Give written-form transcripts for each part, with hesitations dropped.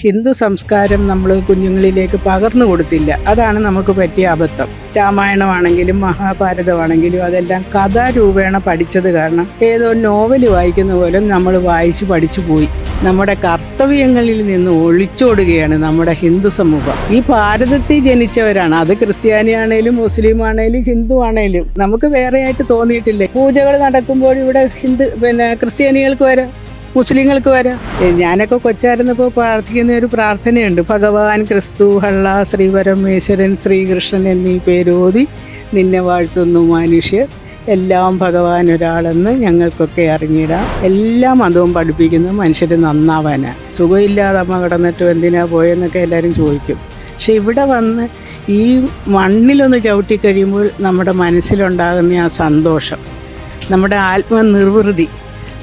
ഹിന്ദു സംസ്കാരം നമ്മൾ കുഞ്ഞുങ്ങളിലേക്ക് പകർന്നു കൊടുത്തില്ല. അതാണ് നമുക്ക് പറ്റിയ അബദ്ധം. രാമായണമാണെങ്കിലും മഹാഭാരതമാണെങ്കിലും അതെല്ലാം കഥാരൂപേണ പഠിച്ചത് കാരണം ഏതോ നോവൽ വായിക്കുന്ന പോലെ നമ്മൾ വായിച്ചു പഠിച്ചു പോയി. നമ്മുടെ കർത്തവ്യങ്ങളിൽ നിന്ന് ഒളിച്ചോടുകയാണ് നമ്മുടെ ഹിന്ദു സമൂഹം. ഈ ഭാരതത്തിൽ ജനിച്ചവരാണ്, അത് ക്രിസ്ത്യാനിയാണേലും മുസ്ലിം ആണേലും ഹിന്ദു ആണേലും. നമുക്ക് വേറെ ആയിട്ട് തോന്നിയിട്ടില്ലേ? പൂജകൾ നടക്കുമ്പോൾ ഇവിടെ ക്രിസ്ത്യാനികൾക്ക് വരാം, മുസ്ലിങ്ങൾക്ക് വരാം. ഞാനൊക്കെ കൊച്ചായിരുന്നപ്പോൾ പ്രാർത്ഥിക്കുന്ന ഒരു പ്രാർത്ഥനയുണ്ട്: ഭഗവാൻ, ക്രിസ്തു, ഹള്ള, ശ്രീപരമേശ്വരൻ, ശ്രീകൃഷ്ണൻ എന്നീ പേരോതി നിന്നെ വാഴ്ത്തുന്നു മനുഷ്യർ, എല്ലാം ഭഗവാൻ ഒരാളെന്ന് ഞങ്ങൾക്കൊക്കെ അറിഞ്ഞിടാം. എല്ലാ മതവും പഠിപ്പിക്കുന്നത് മനുഷ്യർ നന്നാവാനാണ്. സുഖമില്ലാതെ അമ്മ കിടന്നിട്ട് എന്തിനാ പോയെന്നൊക്കെ എല്ലാവരും ചോദിക്കും. പക്ഷെ ഇവിടെ വന്ന് ഈ മണ്ണിലൊന്ന് ചവിട്ടിക്കഴിയുമ്പോൾ നമ്മുടെ മനസ്സിലുണ്ടാകുന്ന ആ സന്തോഷം, നമ്മുടെ ആത്മനിർവൃതി,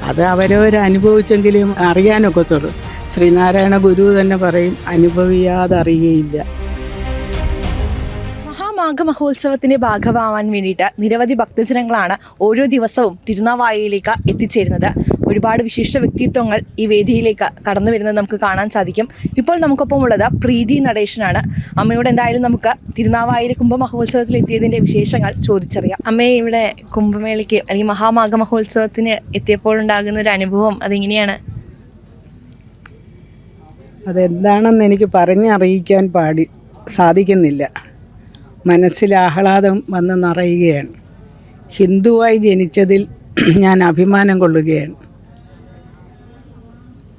അത് അവരവരനുഭവിച്ചെങ്കിലും അറിയാനൊക്കത്തുള്ളൂ. ശ്രീനാരായണ ഗുരു തന്നെ പറയും, അനുഭവിയാതെ അറിയുകയില്ല. മഹാമാഘ മഹോത്സവത്തിന്റെ ഭാഗമാവാൻ വേണ്ടിയിട്ട് നിരവധി ഭക്തജനങ്ങളാണ് ഓരോ ദിവസവും തിരുനാവായയിലേക്ക് എത്തിച്ചേരുന്നത്. ഒരുപാട് വിശിഷ്ട വ്യക്തിത്വങ്ങൾ ഈ വേദിയിലേക്ക് കടന്നു വരുന്നത് നമുക്ക് കാണാൻ സാധിക്കും. ഇപ്പോൾ നമുക്കൊപ്പം ഉള്ളത് പ്രീതി നടേശനാണ്. അമ്മയോട് എന്തായാലും നമുക്ക് തിരുനാവായയിലെ കുംഭമഹോത്സവത്തിൽ എത്തിയതിന്റെ വിശേഷങ്ങൾ ചോദിച്ചറിയാം. അമ്മയെ ഇവിടെ കുംഭമേളയ്ക്ക് അല്ലെങ്കിൽ മഹാമാഘ മഹോത്സവത്തിന് എത്തിയപ്പോൾ ഉണ്ടാകുന്ന ഒരു അനുഭവം അതെങ്ങനെയാണ്? അതെന്താണെന്ന് എനിക്ക് പറഞ്ഞറിയിക്കാൻ സാധിക്കുന്നില്ല. മനസ്സിൽ ആഹ്ലാദം വന്ന് നിറയുകയാണ്. ഹിന്ദുവായി ജനിച്ചതിൽ ഞാൻ അഭിമാനം കൊള്ളുകയാണ്.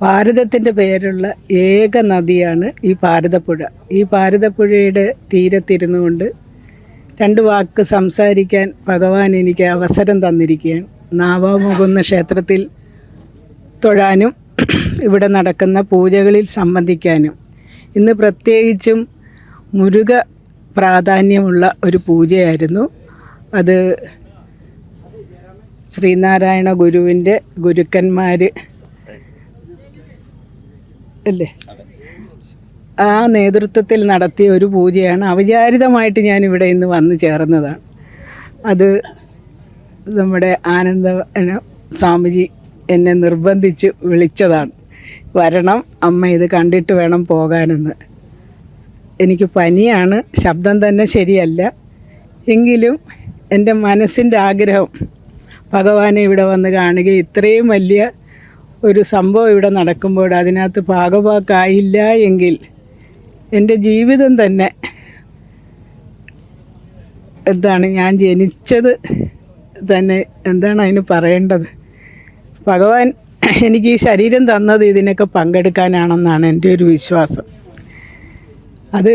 ഭാരതത്തിൻ്റെ പേരുള്ള ഏക നദിയാണ് ഈ ഭാരതപ്പുഴ. ഈ ഭാരതപ്പുഴയുടെ തീരത്തിരുന്നു കൊണ്ട് രണ്ട് വാക്ക് സംസാരിക്കാൻ ഭഗവാൻ എനിക്ക് അവസരം തന്നിരിക്കുകയാണ്. നാവാമുകുന്ന ക്ഷേത്രത്തിൽ തൊഴാനും ഇവിടെ നടക്കുന്ന പൂജകളിൽ സംബന്ധിക്കാനും. ഇന്ന് പ്രത്യേകിച്ചും മുരുക പ്രാധാന്യമുള്ള ഒരു പൂജയായിരുന്നു. അത് ശ്രീനാരായണ ഗുരുവിൻ്റെ ഗുരുക്കന്മാർ അല്ലേ, ആ നേതൃത്വത്തിൽ നടത്തിയ ഒരു പൂജയാണ്. അവിചാരിതമായിട്ട് ഞാനിവിടെ ഇന്ന് വന്നു ചേർന്നതാണ്. അത് നമ്മുടെ ആനന്ദ സ്വാമിജി എന്നെ നിർബന്ധിച്ച് വിളിച്ചതാണ്. വരണം അമ്മ, ഇത് കണ്ടിട്ട് വേണം പോകാനെന്ന്. എനിക്ക് പനിയാണ്, ശബ്ദം തന്നെ ശരിയല്ല. എങ്കിലും എൻ്റെ മനസ്സിൻ്റെ ആഗ്രഹം ഭഗവാനെ ഇവിടെ വന്ന് കാണുക. ഇത്രയും വലിയ ഒരു സംഭവം ഇവിടെ നടക്കുമ്പോൾ അതിനകത്ത് ഭാഗഭാക്കായില്ല എങ്കിൽ എൻ്റെ ജീവിതം തന്നെ എന്താണ്, ഞാൻ ജനിച്ചത് തന്നെ എന്താണ് അതിന് പറയേണ്ടത്? ഭഗവാൻ എനിക്ക് ഈ ശരീരം തന്നത് ഇതിനൊക്കെ പങ്കെടുക്കാനാണെന്നാണ് എൻ്റെ ഒരു വിശ്വാസം. അത്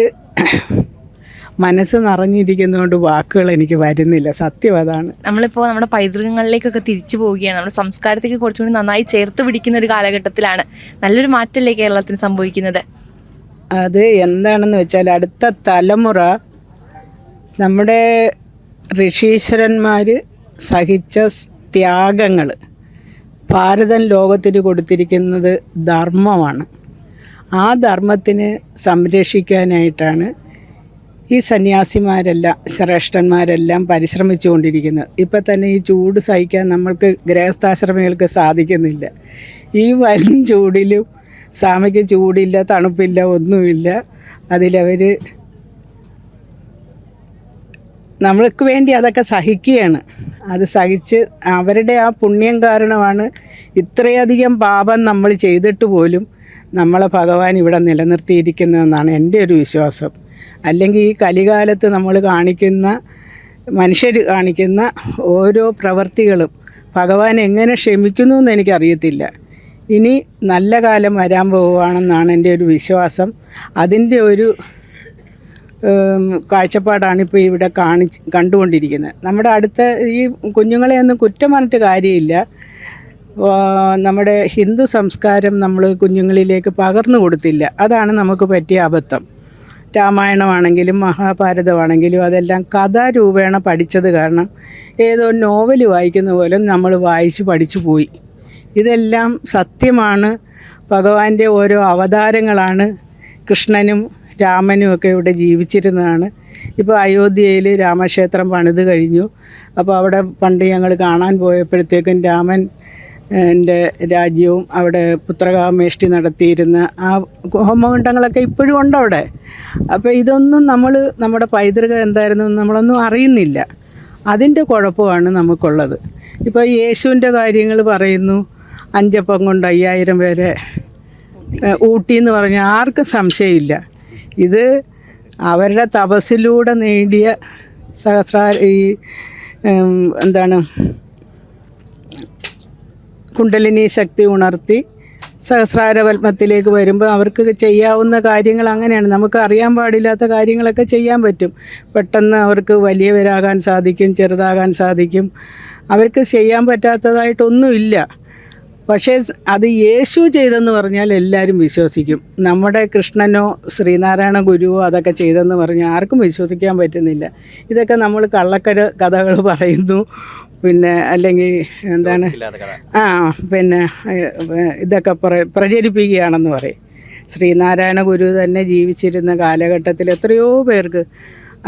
മനസ്സ് നിറഞ്ഞിരിക്കുന്നതുകൊണ്ട് വാക്കുകൾ എനിക്ക് വരുന്നില്ല. സത്യം അതാണ്. നമ്മളിപ്പോൾ നമ്മുടെ പൈതൃകങ്ങളിലേക്കൊക്കെ തിരിച്ചു പോവുകയാണ്. നമ്മുടെ സംസ്കാരത്തേക്ക് കുറച്ചുകൂടി നന്നായി ചേർത്ത് പിടിക്കുന്ന ഒരു കാലഘട്ടത്തിലാണ്. നല്ലൊരു മാറ്റമല്ലേ കേരളത്തിന് സംഭവിക്കുന്നത്? അത് എന്താണെന്ന് വെച്ചാൽ, അടുത്ത തലമുറ നമ്മുടെ ഋഷീശ്വരന്മാർ സഹിച്ച ത്യാഗങ്ങൾ, ഭാരതം ലോകത്തിന് കൊടുത്തിരിക്കുന്നത് ധർമ്മമാണ്. ആ ധർമ്മത്തിനെ സംരക്ഷിക്കാനായിട്ടാണ് ഈ സന്യാസിമാരെല്ലാം, ശ്രേഷ്ഠന്മാരെല്ലാം പരിശ്രമിച്ചുകൊണ്ടിരിക്കുന്നത്. ഇപ്പം തന്നെ ഈ ചൂട് സഹിക്കാൻ നമ്മൾക്ക് ഗൃഹസ്ഥാശ്രമികൾക്ക് സാധിക്കുന്നില്ല. ഈ വരും ചൂടിലും സ്വാമിക്ക് ചൂടില്ല, തണുപ്പില്ല, ഒന്നുമില്ല. അതിലവർ നമ്മൾക്ക് വേണ്ടി അതൊക്കെ സഹിക്കുകയാണ്. അത് സഹിച്ച് അവരുടെ ആ പുണ്യം കാരണമാണ് ഇത്രയധികം പാപം നമ്മൾ ചെയ്തിട്ട് പോലും നമ്മളെ ഭഗവാൻ ഇവിടെ നിലനിർത്തിയിരിക്കുന്നതെന്നാണ് എൻ്റെ ഒരു വിശ്വാസം. അല്ലെങ്കിൽ ഈ കലികാലത്ത് നമ്മൾ മനുഷ്യർ കാണിക്കുന്ന ഓരോ പ്രവൃത്തികളും ഭഗവാൻ എങ്ങനെ ക്ഷമിക്കുന്നു എന്ന് എനിക്കറിയത്തില്ല. ഇനി നല്ല കാലം വരാൻ പോവുകയാണെന്നാണ് എൻ്റെ ഒരു വിശ്വാസം. അതിൻ്റെ ഒരു കാഴ്ചപ്പാടാണിപ്പോൾ ഇവിടെ കണ്ടുകൊണ്ടിരിക്കുന്നത്. നമ്മുടെ അടുത്ത ഈ കുഞ്ഞുങ്ങളെ ഒന്നും കുറ്റം പറഞ്ഞിട്ട് കാര്യമില്ല. നമ്മുടെ ഹിന്ദു സംസ്കാരം നമ്മൾ കുഞ്ഞുങ്ങളിലേക്ക് പകർന്നു കൊടുത്തില്ല. അതാണ് നമുക്ക് പറ്റിയ അബദ്ധം. രാമായണമാണെങ്കിലും മഹാഭാരതമാണെങ്കിലും അതെല്ലാം കഥാരൂപേണ പഠിച്ചത് കാരണം ഏതോ നോവൽ വായിക്കുന്ന പോലെ നമ്മൾ വായിച്ച് പഠിച്ചു പോയി. ഇതെല്ലാം സത്യമാണ്. ഭഗവാന്റെ ഓരോ അവതാരങ്ങളാണ്. കൃഷ്ണനും രാമനും ഒക്കെ ഇവിടെ ജീവിച്ചിരുന്നതാണ്. ഇപ്പോൾ അയോധ്യയിൽ രാമക്ഷേത്രം പണിത് കഴിഞ്ഞു. അപ്പോൾ അവിടെ പണ്ട് ഞങ്ങൾ കാണാൻ പോയപ്പോഴത്തേക്കും രാമൻ എൻ്റെ രാജ്യവും അവിടെ പുത്രകാമേഷ്ടി നടത്തിയിരുന്ന ആ ഹോമകുണ്ഡങ്ങളൊക്കെ ഇപ്പോഴും ഉണ്ട് അവിടെ. അപ്പോൾ ഇതൊന്നും നമ്മുടെ പൈതൃകം എന്തായിരുന്നു നമ്മളൊന്നും അറിയുന്നില്ല. അതിൻ്റെ കുഴപ്പമാണ് നമുക്കുള്ളത്. ഇപ്പോൾ യേശുവിൻ്റെ കാര്യങ്ങൾ പറയുന്നു, 5 അപ്പം കൊണ്ട് 5000 പേരെ ഊട്ടി എന്ന് പറഞ്ഞാൽ ആർക്കും സംശയമില്ല. ഇത് അവരുടെ തപസ്സിലൂടെ നേടിയ കുണ്ടലിനി ശക്തി ഉണർത്തി സഹസ്രാരപത്മത്തിലേക്ക് വരുമ്പോൾ അവർക്ക് ചെയ്യാവുന്ന കാര്യങ്ങൾ അങ്ങനെയാണ്. നമുക്ക് അറിയാൻ പാടില്ലാത്ത കാര്യങ്ങളൊക്കെ ചെയ്യാൻ പറ്റും. പെട്ടെന്ന് അവർക്ക് വലിയവരാകാൻ സാധിക്കും, ചെറുതാകാൻ സാധിക്കും. അവർക്ക് ചെയ്യാൻ പറ്റാത്തതായിട്ടൊന്നുമില്ല. പക്ഷേ അത് യേശു ചെയ്തെന്ന് പറഞ്ഞാൽ എല്ലാവരും വിശ്വസിക്കും. നമ്മുടെ കൃഷ്ണനോ ശ്രീനാരായണ ഗുരുവോ അതൊക്കെ ചെയ്തെന്ന് പറഞ്ഞാൽ ആർക്കും വിശ്വസിക്കാൻ പറ്റുന്നില്ല. ഇതൊക്കെ നമ്മൾ കഥകൾ പറയുന്നു, പിന്നെ അല്ലെങ്കിൽ പിന്നെ ഇതൊക്കെ പ്രചരിപ്പിക്കുകയാണെന്ന് പറയും. ശ്രീനാരായണ ഗുരു തന്നെ ജീവിച്ചിരുന്ന കാലഘട്ടത്തിൽ എത്രയോ പേർക്ക്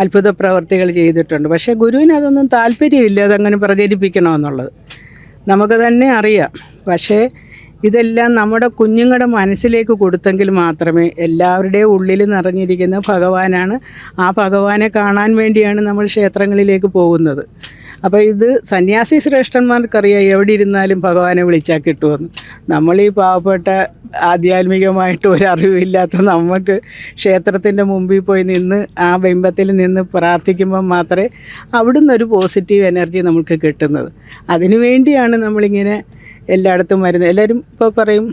അത്ഭുത പ്രവർത്തികൾ ചെയ്തിട്ടുണ്ട്. പക്ഷേ ഗുരുവിന് അതൊന്നും താല്പര്യമില്ല അതങ്ങനെ പ്രചരിപ്പിക്കണമെന്നുള്ളത്, നമുക്ക് തന്നെ അറിയാം. പക്ഷേ ഇതെല്ലാം നമ്മുടെ കുഞ്ഞുങ്ങളുടെ മനസ്സിലേക്ക് കൊടുത്തെങ്കിൽ മാത്രമേ, എല്ലാവരുടെയും ഉള്ളിൽ നിറഞ്ഞിരിക്കുന്ന ഭഗവാനാണ്. ആ ഭഗവാനെ കാണാൻ വേണ്ടിയാണ് നമ്മൾ ക്ഷേത്രങ്ങളിലേക്ക് പോകുന്നത്. അപ്പോൾ ഇത് സന്യാസി ശ്രേഷ്ഠന്മാർക്കറിയാം എവിടെ ഇരുന്നാലും ഭഗവാനെ വിളിച്ചാൽ കിട്ടുമെന്ന്. നമ്മൾ ഈ പാവപ്പെട്ട ആധ്യാത്മികമായിട്ട് ഒരറിവില്ലാത്ത നമുക്ക് ക്ഷേത്രത്തിൻ്റെ മുമ്പിൽ പോയി നിന്ന് ആ ബിംബത്തിൽ നിന്ന് പ്രാർത്ഥിക്കുമ്പോൾ മാത്രമേ അവിടുന്ന് ഒരു പോസിറ്റീവ് എനർജി നമുക്ക് കിട്ടുന്നത്. അതിനു വേണ്ടിയാണ് നമ്മളിങ്ങനെ എല്ലായിടത്തും വരുന്നത്. എല്ലാവരും ഇപ്പോൾ പറയും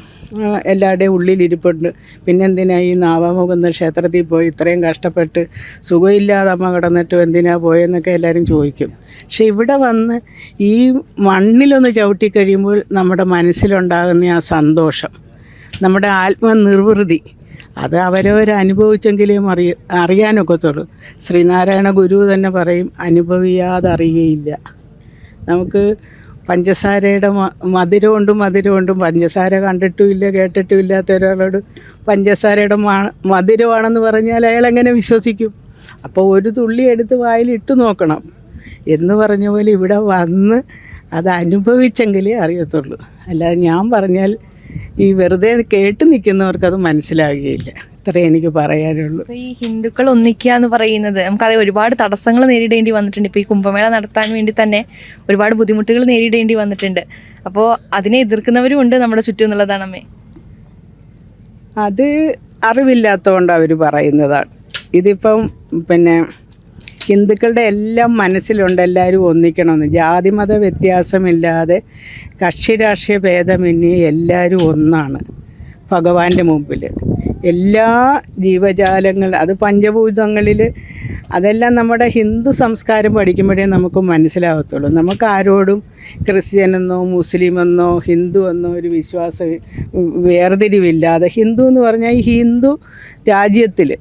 എല്ലാവരുടെയും ഉള്ളിലിരിപ്പുണ്ട്, പിന്നെന്തിനാ ഈ നാവാമുകുന്ന ക്ഷേത്രത്തിൽ പോയി ഇത്രയും കഷ്ടപ്പെട്ട് സുഖമില്ലാതെ അമ്മ കിടന്നിട്ട് എന്തിനാ പോയെന്നൊക്കെ എല്ലാവരും ചോദിക്കും. പക്ഷെ ഇവിടെ വന്ന് ഈ മണ്ണിലൊന്ന് ചവിട്ടിക്കഴിയുമ്പോൾ നമ്മുടെ മനസ്സിലുണ്ടാകുന്ന ആ സന്തോഷം, നമ്മുടെ ആത്മനിർവൃതി, അത് അവരവരനുഭവിച്ചെങ്കിലേ അറിയാനൊക്കത്തുള്ളൂ. ശ്രീനാരായണ ഗുരു തന്നെ പറയും, അനുഭവിയാതെ അറിയുകയില്ല. നമുക്ക് പഞ്ചസാരയുടെ മധുരമുണ്ടും പഞ്ചസാര കണ്ടിട്ടുമില്ല കേട്ടിട്ടും ഇല്ലാത്ത ഒരാളോട് പഞ്ചസാരയുടെ മധുരമാണെന്ന് പറഞ്ഞാൽ അയാളെങ്ങനെ വിശ്വസിക്കും? അപ്പോൾ ഒരു തുള്ളി എടുത്ത് വായിൽ ഇട്ട് നോക്കണം എന്ന് പറഞ്ഞ പോലെ ഇവിടെ വന്ന് അത് അനുഭവിച്ചെങ്കിലേ അറിയത്തുള്ളൂ. അല്ലാതെ ഞാൻ പറഞ്ഞാൽ ഈ വെറുതെ കേട്ട് നിൽക്കുന്നവർക്കത് മനസ്സിലാകുകയില്ല. ഇത്രേ എനിക്ക് പറയാനുള്ളൂ. ഈ ഹിന്ദുക്കൾ ഒന്നിക്കുക എന്ന് പറയുന്നത് നമുക്കറിയാം, ഒരുപാട് തടസ്സങ്ങൾ നേരിടേണ്ടി വന്നിട്ടുണ്ട്. ഇപ്പോൾ ഈ കുംഭമേള നടത്താൻ വേണ്ടി തന്നെ ഒരുപാട് ബുദ്ധിമുട്ടുകൾ നേരിടേണ്ടി വന്നിട്ടുണ്ട്. അപ്പോൾ അതിനെ എതിർക്കുന്നവരും ഉണ്ട് നമ്മുടെ ചുറ്റും എന്നുള്ളതാണ് അമ്മേ. അത് അറിവില്ലാത്തതുകൊണ്ട് അവർ പറയുന്നതാണ്. ഇതിപ്പം പിന്നെ ഹിന്ദുക്കളുടെ എല്ലാം മനസ്സിലുണ്ട് എല്ലാവരും ഒന്നിക്കണമെന്ന്. ജാതിമത വ്യത്യാസമില്ലാതെ കക്ഷി രാഷ്ട്രീയ ഭേദമന്യേ എല്ലാവരും ഒന്നാണ് ഭഗവാന്റെ മുമ്പിൽ. എല്ലാ ജീവജാലങ്ങൾ, അത് പഞ്ചഭൂതങ്ങളിൽ, അതെല്ലാം നമ്മുടെ ഹിന്ദു സംസ്കാരം പഠിക്കുമ്പോഴേ നമുക്ക് മനസ്സിലാകത്തുള്ളൂ. നമുക്ക് ആരോടും ക്രിസ്ത്യനെന്നോ മുസ്ലിമെന്നോ ഹിന്ദു എന്നോ ഒരു വിശ്വാസം വേർതിരിവില്ലാതെ, ഹിന്ദു എന്ന് പറഞ്ഞാൽ ഈ ഹിന്ദു രാജ്യത്തിൽ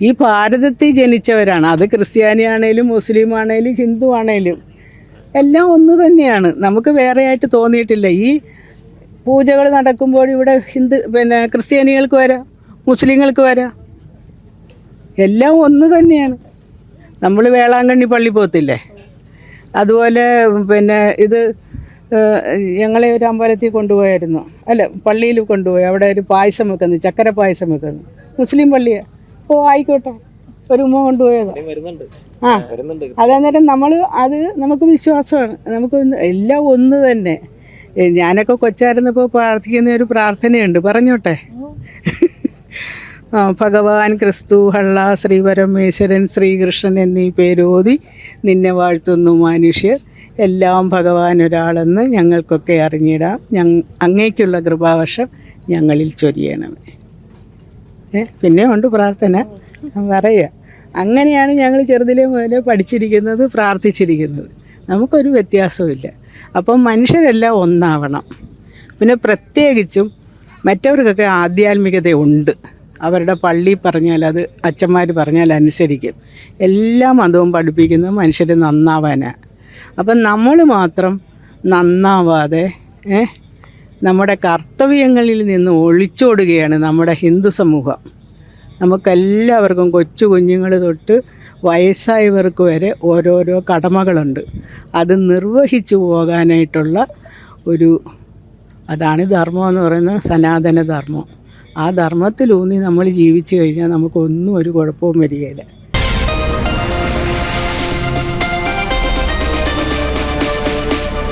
ഈ ഭാരതത്തിൽ ജനിച്ചവരാണ്. അത് ക്രിസ്ത്യാനിയാണേലും മുസ്ലിം ആണേലും ഹിന്ദു ആണേലും എല്ലാം ഒന്ന് തന്നെയാണ്. നമുക്ക് വേറെയായിട്ട് തോന്നിയിട്ടില്ല. ഈ പൂജകൾ നടക്കുമ്പോൾ ഇവിടെ പിന്നെ ക്രിസ്ത്യാനികൾക്ക് വരാം, മുസ്ലിങ്ങൾക്ക് വരാം, എല്ലാം ഒന്ന് തന്നെയാണ്. നമ്മൾ വേളാങ്കണ്ണി പള്ളി പോകത്തില്ലേ, അതുപോലെ പിന്നെ ഇത് ഞങ്ങളെ ഒരു അമ്പലത്തിൽ കൊണ്ടുപോയായിരുന്നു, അല്ല പള്ളിയിൽ കൊണ്ടുപോയി. അവിടെ ഒരു പായസം വെക്കുന്നു, ചക്കര പായസം വെക്കുന്നു, മുസ്ലിം പള്ളിയാണ്. ഓ ആയിക്കോട്ടെ, ഒരു ഉമ്മ കൊണ്ടുപോയത്. ആ അതന്നേരം അത് നമുക്ക് വിശ്വാസമാണ്. നമുക്ക് എല്ലാം ഒന്ന് തന്നെ. ഞാനൊക്കെ കൊച്ചായിരുന്നപ്പോൾ പ്രാർത്ഥിക്കുന്ന ഒരു പ്രാർത്ഥനയുണ്ട്, പറഞ്ഞോട്ടെ. ഭഗവാൻ ക്രിസ്തു ഹള്ള ശ്രീ പരമേശ്വരൻ ശ്രീകൃഷ്ണൻ എന്നീ പേരോതി നിന്നെ വാഴ്ത്തുന്നു മനുഷ്യർ, എല്ലാം ഭഗവാൻ ഒരാളെന്ന് ഞങ്ങൾക്കൊക്കെ അറിഞ്ഞിടാം, അങ്ങേക്കുള്ള കൃപാവർഷം ഞങ്ങളിൽ ചൊരിയണമേ. പിന്നെ ഉണ്ട് പ്രാർത്ഥന പറയുക. അങ്ങനെയാണ് ഞങ്ങൾ ചെറുതിലേ മുതലേ പഠിച്ചിരിക്കുന്നത്, പ്രാർത്ഥിച്ചിരിക്കുന്നത്. നമുക്കൊരു വ്യത്യാസമില്ല. അപ്പം മനുഷ്യരെല്ലാം ഒന്നാവണം. പിന്നെ പ്രത്യേകിച്ചും മറ്റവർക്കൊക്കെ ആധ്യാത്മികതയുണ്ട്. അവരുടെ പള്ളി പറഞ്ഞാൽ അത് അച്ഛന്മാർ പറഞ്ഞാൽ അനുസരിക്കും. എല്ലാ മതവും പഠിപ്പിക്കുന്നത് മനുഷ്യർ നന്നാവാനാണ്. അപ്പം നമ്മൾ മാത്രം നന്നാവാതെ നമ്മുടെ കർത്തവ്യങ്ങളിൽ നിന്ന് ഒളിച്ചോടുകയാണ് നമ്മുടെ ഹിന്ദു സമൂഹം. നമുക്കെല്ലാവർക്കും കൊച്ചു കുഞ്ഞുങ്ങൾ തൊട്ട് വയസ്സായവർക്ക് വരെ ഓരോരോ കടമകളുണ്ട്. അത് നിർവഹിച്ചു പോകാനായിട്ടുള്ള ഒരു അതാണ് ധർമ്മം എന്ന് പറയുന്നത്, സനാതന ധർമ്മം. ആ ധർമ്മത്തിലൂന്നി നമ്മൾ ജീവിച്ചു കഴിഞ്ഞാൽ നമുക്കൊന്നും ഒരു കുഴപ്പവും വരികയില്ല.